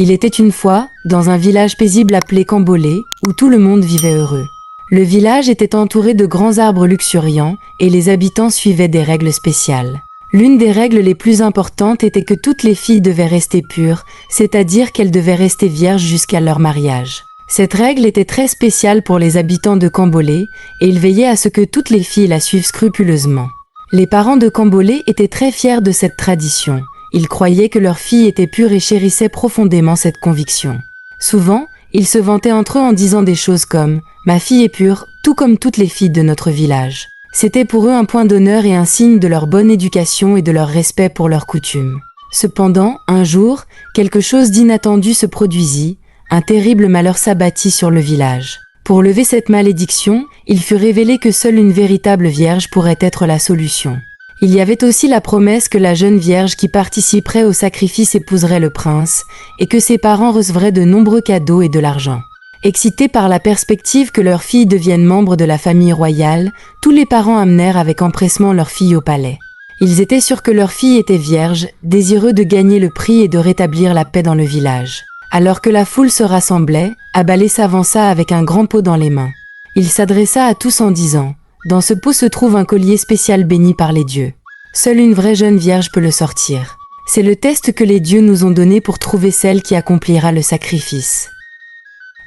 Il était une fois, dans un village paisible appelé Cambolé, où tout le monde vivait heureux. Le village était entouré de grands arbres luxuriants, et les habitants suivaient des règles spéciales. L'une des règles les plus importantes était que toutes les filles devaient rester pures, c'est-à-dire qu'elles devaient rester vierges jusqu'à leur mariage. Cette règle était très spéciale pour les habitants de Cambolé, et ils veillaient à ce que toutes les filles la suivent scrupuleusement. Les parents de Cambolé étaient très fiers de cette tradition. Ils croyaient que leur fille était pure et chérissaient profondément cette conviction. Souvent, ils se vantaient entre eux en disant des choses comme « Ma fille est pure, tout comme toutes les filles de notre village ». C'était pour eux un point d'honneur et un signe de leur bonne éducation et de leur respect pour leurs coutumes. Cependant, un jour, quelque chose d'inattendu se produisit, un terrible malheur s'abattit sur le village. Pour lever cette malédiction, il fut révélé que seule une véritable vierge pourrait être la solution. Il y avait aussi la promesse que la jeune vierge qui participerait au sacrifice épouserait le prince, et que ses parents recevraient de nombreux cadeaux et de l'argent. Excités par la perspective que leur fille devienne membre de la famille royale, tous les parents amenèrent avec empressement leur fille au palais. Ils étaient sûrs que leur fille était vierge, désireux de gagner le prix et de rétablir la paix dans le village. Alors que la foule se rassemblait, Abalé s'avança avec un grand pot dans les mains. Il s'adressa à tous en disant « Dans ce pot se trouve un collier spécial béni par les dieux. Seule une vraie jeune vierge peut le sortir. C'est le test que les dieux nous ont donné pour trouver celle qui accomplira le sacrifice. »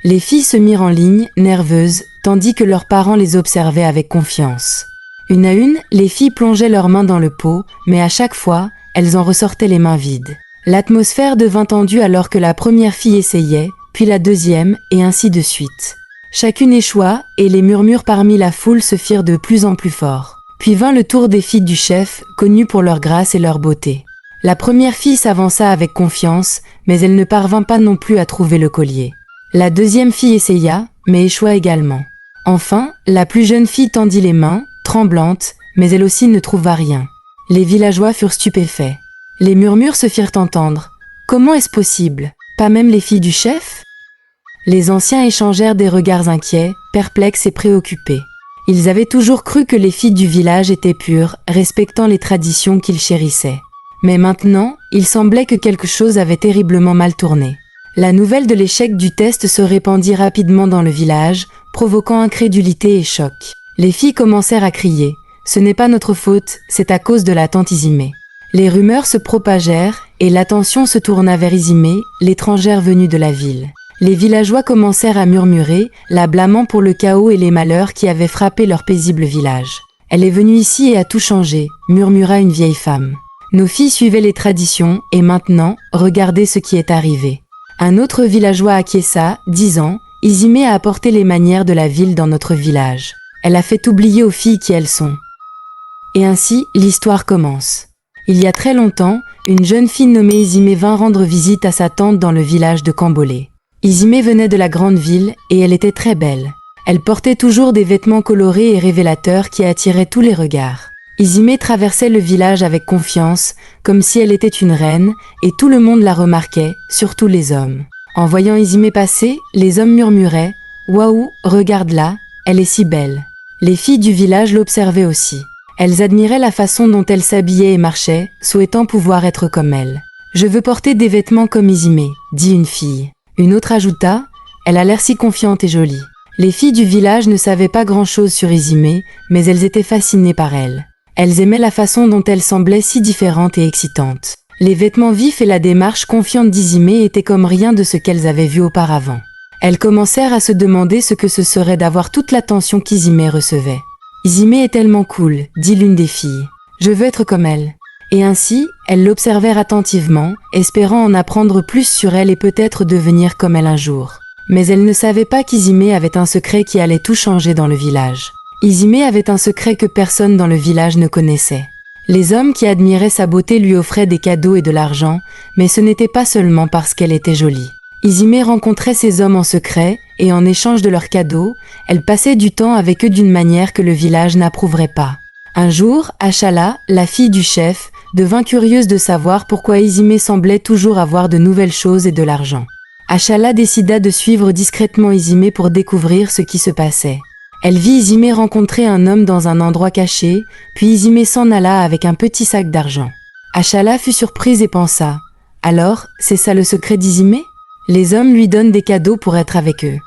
Les filles se mirent en ligne, nerveuses, tandis que leurs parents les observaient avec confiance. Une à une, les filles plongeaient leurs mains dans le pot, mais à chaque fois, elles en ressortaient les mains vides. L'atmosphère devint tendue alors que la première fille essayait, puis la deuxième, et ainsi de suite. Chacune échoua, et les murmures parmi la foule se firent de plus en plus forts. Puis vint le tour des filles du chef, connues pour leur grâce et leur beauté. La première fille s'avança avec confiance, mais elle ne parvint pas non plus à trouver le collier. La deuxième fille essaya, mais échoua également. Enfin, la plus jeune fille tendit les mains, tremblante, mais elle aussi ne trouva rien. Les villageois furent stupéfaits. Les murmures se firent entendre. « Comment est-ce possible? Pas même les filles du chef ?» Les anciens échangèrent des regards inquiets, perplexes et préoccupés. Ils avaient toujours cru que les filles du village étaient pures, respectant les traditions qu'ils chérissaient. Mais maintenant, il semblait que quelque chose avait terriblement mal tourné. La nouvelle de l'échec du test se répandit rapidement dans le village, provoquant incrédulité et choc. Les filles commencèrent à crier « Ce n'est pas notre faute, c'est à cause de la tante Isimé ». Les rumeurs se propagèrent, et l'attention se tourna vers Isimé, l'étrangère venue de la ville. Les villageois commencèrent à murmurer, la blâmant pour le chaos et les malheurs qui avaient frappé leur paisible village. « Elle est venue ici et a tout changé », murmura une vieille femme. « Nos filles suivaient les traditions, et maintenant, regardez ce qui est arrivé. » Un autre villageois acquiesça, disant « Isimé a apporté les manières de la ville dans notre village. Elle a fait oublier aux filles qui elles sont. » Et ainsi, l'histoire commence. Il y a très longtemps, une jeune fille nommée Isimé vint rendre visite à sa tante dans le village de Cambolé. Isimé venait de la grande ville, et elle était très belle. Elle portait toujours des vêtements colorés et révélateurs qui attiraient tous les regards. Isimé traversait le village avec confiance, comme si elle était une reine, et tout le monde la remarquait, surtout les hommes. En voyant Isimé passer, les hommes murmuraient « Waouh, regarde-la, elle est si belle ». Les filles du village l'observaient aussi. Elles admiraient la façon dont elle s'habillait et marchait, souhaitant pouvoir être comme elle. « Je veux porter des vêtements comme Isimé », dit une fille. Une autre ajouta « Elle a l'air si confiante et jolie ». Les filles du village ne savaient pas grand-chose sur Isimé, mais elles étaient fascinées par elle. Elles aimaient la façon dont elle semblait si différente et excitante. Les vêtements vifs et la démarche confiante d'Isimé étaient comme rien de ce qu'elles avaient vu auparavant. Elles commencèrent à se demander ce que ce serait d'avoir toute l'attention qu'Isimé recevait. « Isimé est tellement cool », dit l'une des filles. « Je veux être comme elle. » Et ainsi, elles l'observèrent attentivement, espérant en apprendre plus sur elle et peut-être devenir comme elle un jour. Mais elles ne savaient pas qu'Isimé avait un secret qui allait tout changer dans le village. Isimé avait un secret que personne dans le village ne connaissait. Les hommes qui admiraient sa beauté lui offraient des cadeaux et de l'argent, mais ce n'était pas seulement parce qu'elle était jolie. Isimé rencontrait ces hommes en secret, et en échange de leurs cadeaux, elle passait du temps avec eux d'une manière que le village n'approuverait pas. Un jour, Achala, la fille du chef, devint curieuse de savoir pourquoi Isimé semblait toujours avoir de nouvelles choses et de l'argent. Achala décida de suivre discrètement Isimé pour découvrir ce qui se passait. Elle vit Isimé rencontrer un homme dans un endroit caché, puis Isimé s'en alla avec un petit sac d'argent. Achala fut surprise et pensa « Alors, c'est ça le secret d'Isimé ?» Les hommes lui donnent des cadeaux pour être avec eux.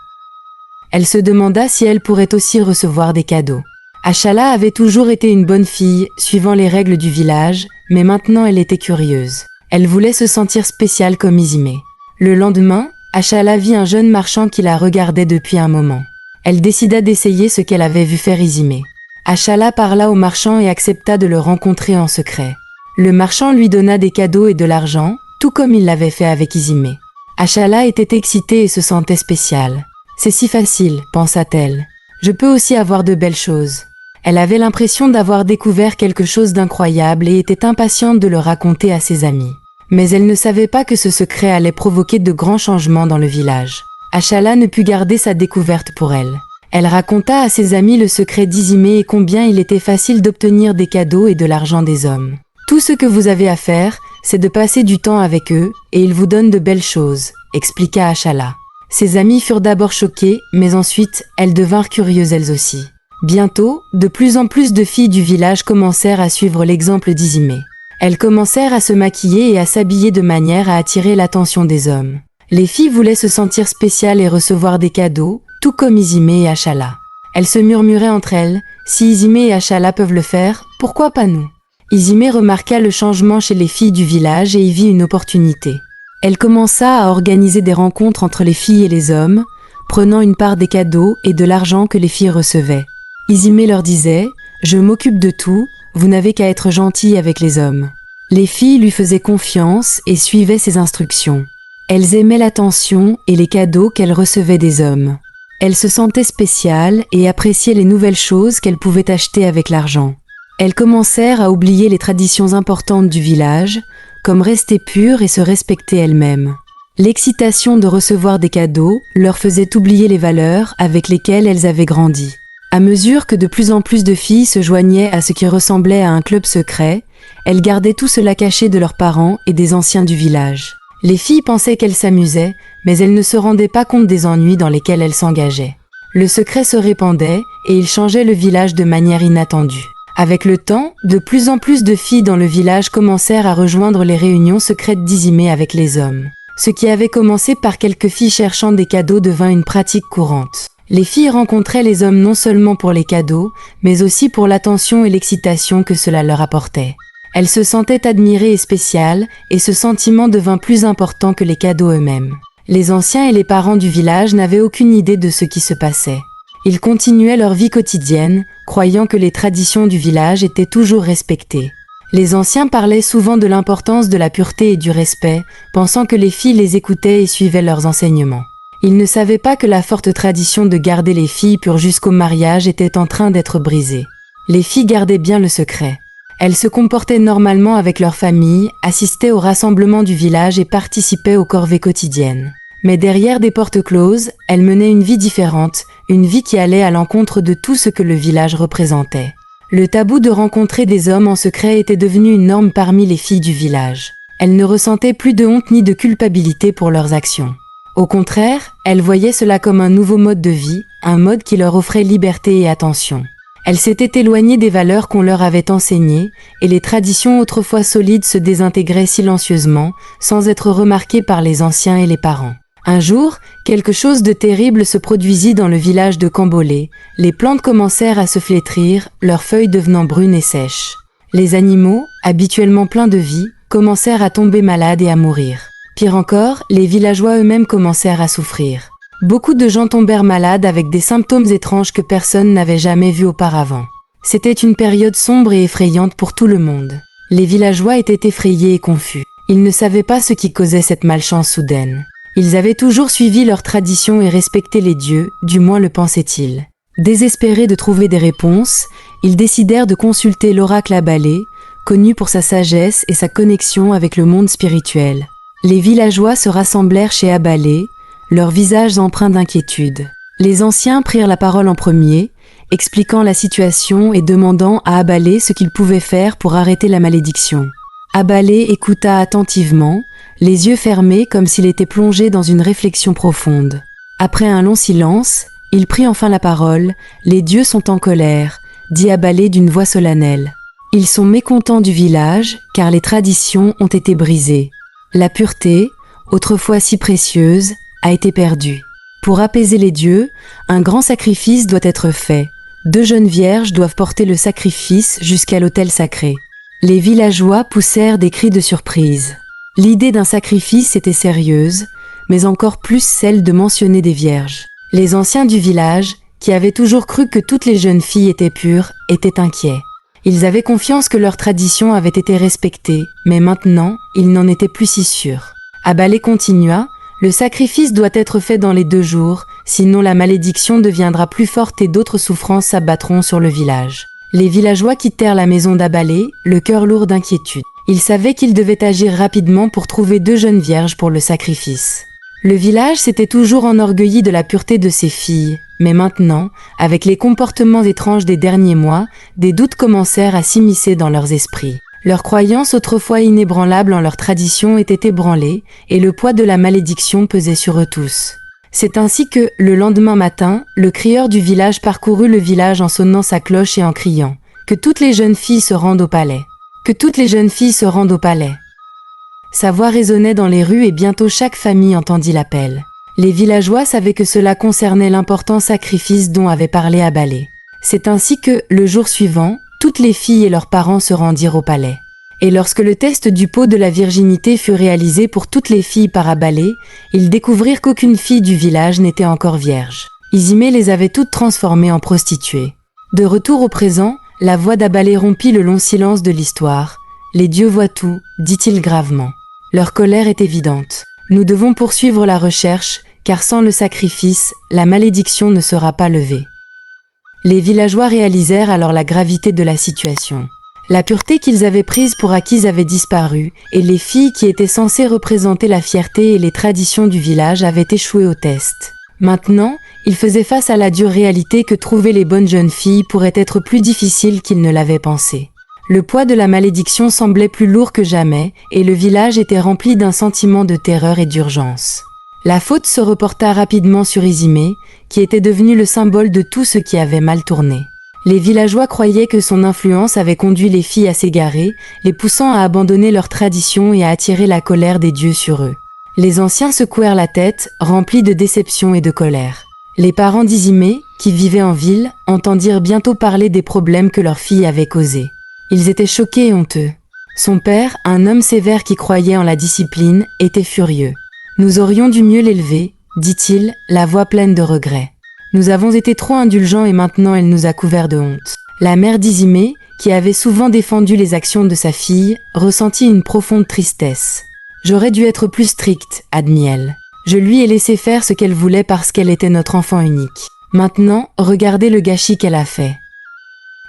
Elle se demanda si elle pourrait aussi recevoir des cadeaux. Achala avait toujours été une bonne fille, suivant les règles du village, mais maintenant elle était curieuse. Elle voulait se sentir spéciale comme Izime. Le lendemain, Achala vit un jeune marchand qui la regardait depuis un moment. Elle décida d'essayer ce qu'elle avait vu faire Izime. Achala parla au marchand et accepta de le rencontrer en secret. Le marchand lui donna des cadeaux et de l'argent, tout comme il l'avait fait avec Izime. Achala était excitée et se sentait spéciale. « C'est si facile, pensa-t-elle. Je peux aussi avoir de belles choses. » Elle avait l'impression d'avoir découvert quelque chose d'incroyable et était impatiente de le raconter à ses amis. Mais elle ne savait pas que ce secret allait provoquer de grands changements dans le village. Achala ne put garder sa découverte pour elle. Elle raconta à ses amis le secret d'Izime et combien il était facile d'obtenir des cadeaux et de l'argent des hommes. « Tout ce que vous avez à faire, c'est de passer du temps avec eux, et ils vous donnent de belles choses, » expliqua Achala. Ses amies furent d'abord choquées, mais ensuite, elles devinrent curieuses elles aussi. Bientôt, de plus en plus de filles du village commencèrent à suivre l'exemple d'Izime. Elles commencèrent à se maquiller et à s'habiller de manière à attirer l'attention des hommes. Les filles voulaient se sentir spéciales et recevoir des cadeaux, tout comme Izime et Achala. Elles se murmuraient entre elles, « Si Izime et Achala peuvent le faire, pourquoi pas nous ?» Izime remarqua le changement chez les filles du village et y vit une opportunité. Elle commença à organiser des rencontres entre les filles et les hommes, prenant une part des cadeaux et de l'argent que les filles recevaient. Izime leur disait « Je m'occupe de tout, vous n'avez qu'à être gentille avec les hommes. » Les filles lui faisaient confiance et suivaient ses instructions. Elles aimaient l'attention et les cadeaux qu'elles recevaient des hommes. Elles se sentaient spéciales et appréciaient les nouvelles choses qu'elles pouvaient acheter avec l'argent. Elles commencèrent à oublier les traditions importantes du village, comme rester pures et se respecter elles-mêmes. L'excitation de recevoir des cadeaux leur faisait oublier les valeurs avec lesquelles elles avaient grandi. À mesure que de plus en plus de filles se joignaient à ce qui ressemblait à un club secret, elles gardaient tout cela caché de leurs parents et des anciens du village. Les filles pensaient qu'elles s'amusaient, mais elles ne se rendaient pas compte des ennuis dans lesquels elles s'engageaient. Le secret se répandait et il changeait le village de manière inattendue. Avec le temps, de plus en plus de filles dans le village commencèrent à rejoindre les réunions secrètes d'Izime avec les hommes. Ce qui avait commencé par quelques filles cherchant des cadeaux devint une pratique courante. Les filles rencontraient les hommes non seulement pour les cadeaux, mais aussi pour l'attention et l'excitation que cela leur apportait. Elles se sentaient admirées et spéciales, et ce sentiment devint plus important que les cadeaux eux-mêmes. Les anciens et les parents du village n'avaient aucune idée de ce qui se passait. Ils continuaient leur vie quotidienne, croyant que les traditions du village étaient toujours respectées. Les anciens parlaient souvent de l'importance de la pureté et du respect, pensant que les filles les écoutaient et suivaient leurs enseignements. Ils ne savaient pas que la forte tradition de garder les filles pures jusqu'au mariage était en train d'être brisée. Les filles gardaient bien le secret. Elles se comportaient normalement avec leur famille, assistaient aux rassemblements du village et participaient aux corvées quotidiennes. Mais derrière des portes closes, elles menaient une vie différente, une vie qui allait à l'encontre de tout ce que le village représentait. Le tabou de rencontrer des hommes en secret était devenu une norme parmi les filles du village. Elles ne ressentaient plus de honte ni de culpabilité pour leurs actions. Au contraire, elles voyaient cela comme un nouveau mode de vie, un mode qui leur offrait liberté et attention. Elles s'étaient éloignées des valeurs qu'on leur avait enseignées, et les traditions autrefois solides se désintégraient silencieusement, sans être remarquées par les anciens et les parents. Un jour, quelque chose de terrible se produisit dans le village de Cambolé. Les plantes commencèrent à se flétrir, leurs feuilles devenant brunes et sèches. Les animaux, habituellement pleins de vie, commencèrent à tomber malades et à mourir. Pire encore, les villageois eux-mêmes commencèrent à souffrir. Beaucoup de gens tombèrent malades avec des symptômes étranges que personne n'avait jamais vus auparavant. C'était une période sombre et effrayante pour tout le monde. Les villageois étaient effrayés et confus. Ils ne savaient pas ce qui causait cette malchance soudaine. Ils avaient toujours suivi leurs traditions et respecté les dieux, du moins le pensaient-ils. Désespérés de trouver des réponses, ils décidèrent de consulter l'oracle Abalé, connu pour sa sagesse et sa connexion avec le monde spirituel. Les villageois se rassemblèrent chez Abalé, leurs visages empreints d'inquiétude. Les anciens prirent la parole en premier, expliquant la situation et demandant à Abalé ce qu'il pouvait faire pour arrêter la malédiction. Abalé écouta attentivement, les yeux fermés comme s'il était plongé dans une réflexion profonde. Après un long silence, il prit enfin la parole. « Les dieux sont en colère », dit Abalé d'une voix solennelle. « Ils sont mécontents du village, car les traditions ont été brisées. La pureté, autrefois si précieuse, a été perdue. Pour apaiser les dieux, un grand sacrifice doit être fait. 2 jeunes vierges doivent porter le sacrifice jusqu'à l'autel sacré. Les villageois poussèrent des cris de surprise. L'idée d'un sacrifice était sérieuse, mais encore plus celle de mentionner des vierges. Les anciens du village, qui avaient toujours cru que toutes les jeunes filles étaient pures, étaient inquiets. Ils avaient confiance que leur tradition avait été respectée, mais maintenant, ils n'en étaient plus si sûrs. Abalé continua, « Le sacrifice doit être fait dans les 2 jours, sinon la malédiction deviendra plus forte et d'autres souffrances s'abattront sur le village. » Les villageois quittèrent la maison d'Abalé, le cœur lourd d'inquiétude. Ils savaient qu'ils devaient agir rapidement pour trouver 2 jeunes vierges pour le sacrifice. Le village s'était toujours enorgueilli de la pureté de ses filles, mais maintenant, avec les comportements étranges des derniers mois, des doutes commencèrent à s'immiscer dans leurs esprits. Leurs croyances autrefois inébranlables en leur tradition étaient ébranlées, et le poids de la malédiction pesait sur eux tous. C'est ainsi que, le lendemain matin, le crieur du village parcourut le village en sonnant sa cloche et en criant « Que toutes les jeunes filles se rendent au palais ! Que toutes les jeunes filles se rendent au palais !» Sa voix résonnait dans les rues et bientôt chaque famille entendit l'appel. Les villageois savaient que cela concernait l'important sacrifice dont avait parlé Abalé. C'est ainsi que, le jour suivant, toutes les filles et leurs parents se rendirent au palais. Et lorsque le test du pot de la virginité fut réalisé pour toutes les filles par Abalé, ils découvrirent qu'aucune fille du village n'était encore vierge. Isimé les avait toutes transformées en prostituées. De retour au présent, la voix d'Abalé rompit le long silence de l'histoire. « Les dieux voient tout », dit-il gravement. Leur colère est évidente. Nous devons poursuivre la recherche, car sans le sacrifice, la malédiction ne sera pas levée. Les villageois réalisèrent alors la gravité de la situation. La pureté qu'ils avaient prise pour acquise avait disparu, et les filles qui étaient censées représenter la fierté et les traditions du village avaient échoué au test. Maintenant, ils faisaient face à la dure réalité que trouver les bonnes jeunes filles pourrait être plus difficile qu'ils ne l'avaient pensé. Le poids de la malédiction semblait plus lourd que jamais, et le village était rempli d'un sentiment de terreur et d'urgence. La faute se reporta rapidement sur Isimé, qui était devenu le symbole de tout ce qui avait mal tourné. Les villageois croyaient que son influence avait conduit les filles à s'égarer, les poussant à abandonner leurs traditions et à attirer la colère des dieux sur eux. Les anciens secouèrent la tête, remplis de déception et de colère. Les parents d'Isimé, qui vivaient en ville, entendirent bientôt parler des problèmes que leur fille avait causés. Ils étaient choqués et honteux. Son père, un homme sévère qui croyait en la discipline, était furieux. « Nous aurions dû mieux l'élever, » dit-il, la voix pleine de regret. « Nous avons été trop indulgents et maintenant elle nous a couverts de honte. » La mère d'Isimé, qui avait souvent défendu les actions de sa fille, ressentit une profonde tristesse. « J'aurais dû être plus stricte, » admit-elle. « Je lui ai laissé faire ce qu'elle voulait parce qu'elle était notre enfant unique. Maintenant, regardez le gâchis qu'elle a fait. »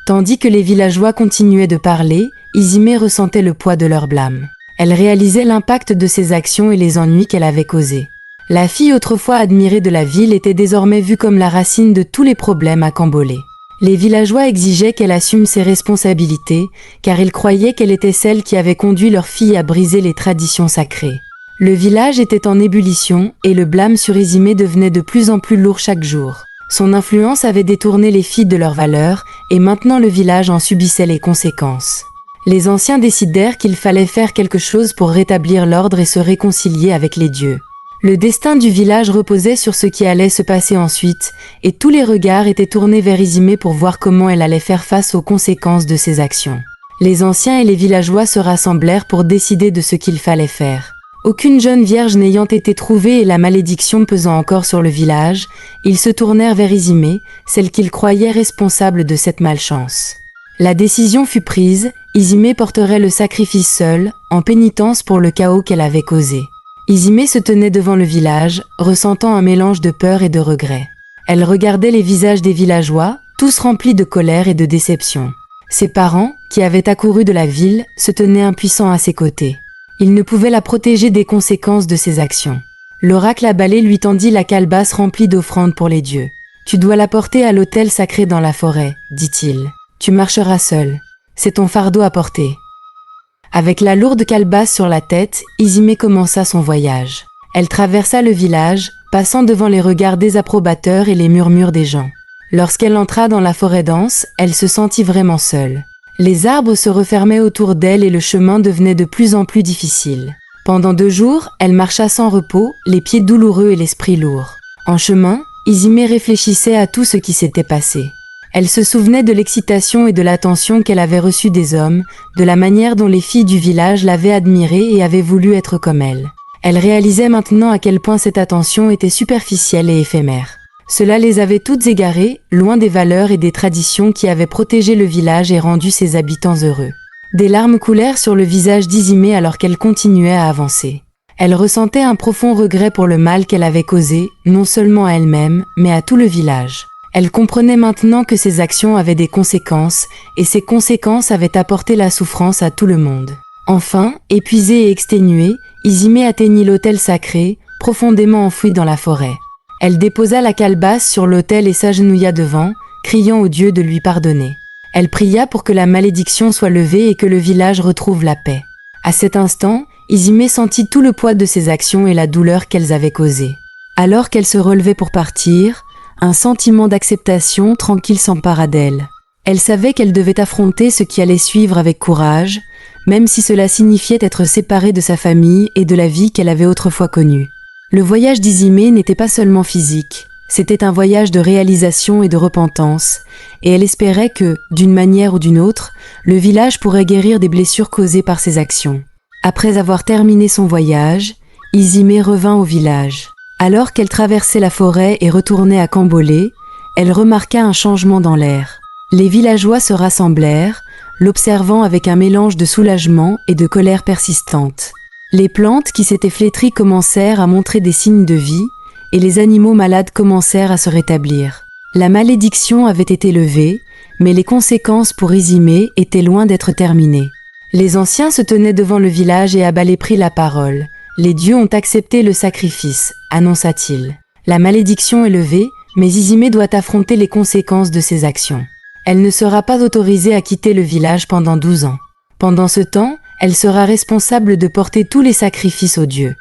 Tandis que les villageois continuaient de parler, Isimé ressentait le poids de leur blâme. Elle réalisait l'impact de ses actions et les ennuis qu'elle avait causés. La fille autrefois admirée de la ville était désormais vue comme la racine de tous les problèmes à Cambolé. Les villageois exigeaient qu'elle assume ses responsabilités, car ils croyaient qu'elle était celle qui avait conduit leur fille à briser les traditions sacrées. Le village était en ébullition et le blâme sur Isimé devenait de plus en plus lourd chaque jour. Son influence avait détourné les filles de leurs valeurs, et maintenant le village en subissait les conséquences. Les anciens décidèrent qu'il fallait faire quelque chose pour rétablir l'ordre et se réconcilier avec les dieux. Le destin du village reposait sur ce qui allait se passer ensuite, et tous les regards étaient tournés vers Isimé pour voir comment elle allait faire face aux conséquences de ses actions. Les anciens et les villageois se rassemblèrent pour décider de ce qu'il fallait faire. Aucune jeune vierge n'ayant été trouvée et la malédiction pesant encore sur le village, ils se tournèrent vers Isimé, celle qu'ils croyaient responsable de cette malchance. La décision fut prise, Isimé porterait le sacrifice seule, en pénitence pour le chaos qu'elle avait causé. Isimé se tenait devant le village, ressentant un mélange de peur et de regret. Elle regardait les visages des villageois, tous remplis de colère et de déception. Ses parents, qui avaient accouru de la ville, se tenaient impuissants à ses côtés. Ils ne pouvaient la protéger des conséquences de ses actions. L'oracle Abalé lui tendit la calebasse remplie d'offrandes pour les dieux. « Tu dois la porter à l'autel sacré dans la forêt, » dit-il. « Tu marcheras seul. C'est ton fardeau à porter. » Avec la lourde calebasse sur la tête, Isimé commença son voyage. Elle traversa le village, passant devant les regards désapprobateurs et les murmures des gens. Lorsqu'elle entra dans la forêt dense, elle se sentit vraiment seule. Les arbres se refermaient autour d'elle et le chemin devenait de plus en plus difficile. Pendant 2 jours, elle marcha sans repos, les pieds douloureux et l'esprit lourd. En chemin, Izime réfléchissait à tout ce qui s'était passé. Elle se souvenait de l'excitation et de l'attention qu'elle avait reçue des hommes, de la manière dont les filles du village l'avaient admirée et avaient voulu être comme elle. Elle réalisait maintenant à quel point cette attention était superficielle et éphémère. Cela les avait toutes égarées, loin des valeurs et des traditions qui avaient protégé le village et rendu ses habitants heureux. Des larmes coulèrent sur le visage d'Izime alors qu'elle continuait à avancer. Elle ressentait un profond regret pour le mal qu'elle avait causé, non seulement à elle-même, mais à tout le village. Elle comprenait maintenant que ses actions avaient des conséquences, et ces conséquences avaient apporté la souffrance à tout le monde. Enfin, épuisée et exténuée, Izime atteignit l'autel sacré, profondément enfoui dans la forêt. Elle déposa la calebasse sur l'autel et s'agenouilla devant, criant au Dieu de lui pardonner. Elle pria pour que la malédiction soit levée et que le village retrouve la paix. À cet instant, Izime sentit tout le poids de ses actions et la douleur qu'elles avaient causée. Alors qu'elle se relevait pour partir, un sentiment d'acceptation tranquille s'empara d'elle. Elle savait qu'elle devait affronter ce qui allait suivre avec courage, même si cela signifiait être séparée de sa famille et de la vie qu'elle avait autrefois connue. Le voyage d'Izime n'était pas seulement physique, c'était un voyage de réalisation et de repentance, et elle espérait que, d'une manière ou d'une autre, le village pourrait guérir des blessures causées par ses actions. Après avoir terminé son voyage, Izime revint au village. Alors qu'elle traversait la forêt et retournait à Cambolé, elle remarqua un changement dans l'air. Les villageois se rassemblèrent, l'observant avec un mélange de soulagement et de colère persistante. Les plantes qui s'étaient flétries commencèrent à montrer des signes de vie, et les animaux malades commencèrent à se rétablir. La malédiction avait été levée, mais les conséquences pour Izime étaient loin d'être terminées. Les anciens se tenaient devant le village et Abalé prit la parole. « Les dieux ont accepté le sacrifice », annonça-t-il. « La malédiction est levée, mais Izime doit affronter les conséquences de ses actions. Elle ne sera pas autorisée à quitter le village pendant 12 ans. Pendant ce temps, elle sera responsable de porter tous les sacrifices aux dieux. »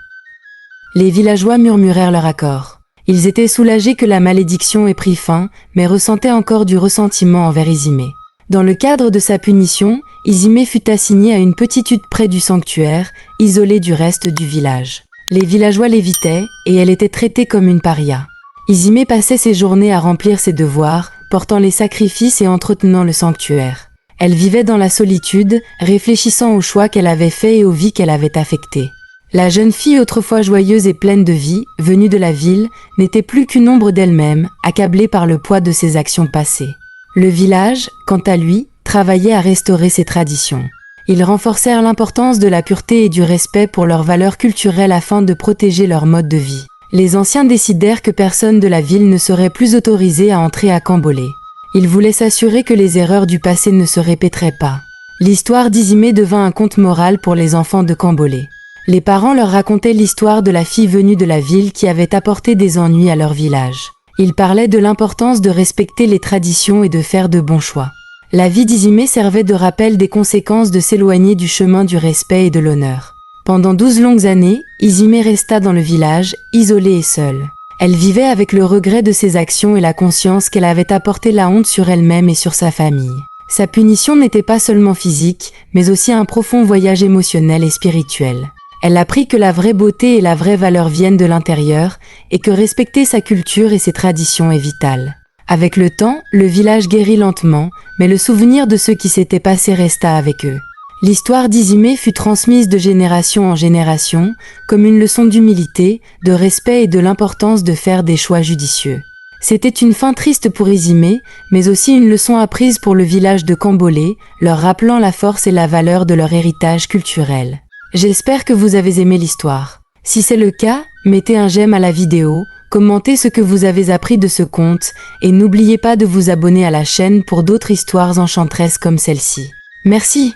Les villageois murmurèrent leur accord. Ils étaient soulagés que la malédiction ait pris fin, mais ressentaient encore du ressentiment envers Izime. Dans le cadre de sa punition, Izime fut assignée à une petite hutte près du sanctuaire, isolée du reste du village. Les villageois l'évitaient, et elle était traitée comme une paria. Izime passait ses journées à remplir ses devoirs, portant les sacrifices et entretenant le sanctuaire. Elle vivait dans la solitude, réfléchissant aux choix qu'elle avait faits et aux vies qu'elle avait affectées. La jeune fille autrefois joyeuse et pleine de vie, venue de la ville, n'était plus qu'une ombre d'elle-même, accablée par le poids de ses actions passées. Le village, quant à lui, travaillait à restaurer ses traditions. Ils renforcèrent l'importance de la pureté et du respect pour leurs valeurs culturelles afin de protéger leur mode de vie. Les anciens décidèrent que personne de la ville ne serait plus autorisé à entrer à Cambolé. Ils voulaient s'assurer que les erreurs du passé ne se répéteraient pas. L'histoire d'Izime devint un conte moral pour les enfants de Cambolé. Les parents leur racontaient l'histoire de la fille venue de la ville qui avait apporté des ennuis à leur village. Ils parlaient de l'importance de respecter les traditions et de faire de bons choix. La vie d'Izime servait de rappel des conséquences de s'éloigner du chemin du respect et de l'honneur. Pendant 12 longues années, Izime resta dans le village, isolée et seule. Elle vivait avec le regret de ses actions et la conscience qu'elle avait apporté la honte sur elle-même et sur sa famille. Sa punition n'était pas seulement physique, mais aussi un profond voyage émotionnel et spirituel. Elle apprit que la vraie beauté et la vraie valeur viennent de l'intérieur et que respecter sa culture et ses traditions est vital. Avec le temps, le village guérit lentement, mais le souvenir de ce qui s'était passé resta avec eux. L'histoire d'Izime fut transmise de génération en génération, comme une leçon d'humilité, de respect et de l'importance de faire des choix judicieux. C'était une fin triste pour Izime, mais aussi une leçon apprise pour le village de Cambolé, leur rappelant la force et la valeur de leur héritage culturel. J'espère que vous avez aimé l'histoire. Si c'est le cas, mettez un j'aime à la vidéo, commentez ce que vous avez appris de ce conte, et n'oubliez pas de vous abonner à la chaîne pour d'autres histoires enchanteresses comme celle-ci. Merci!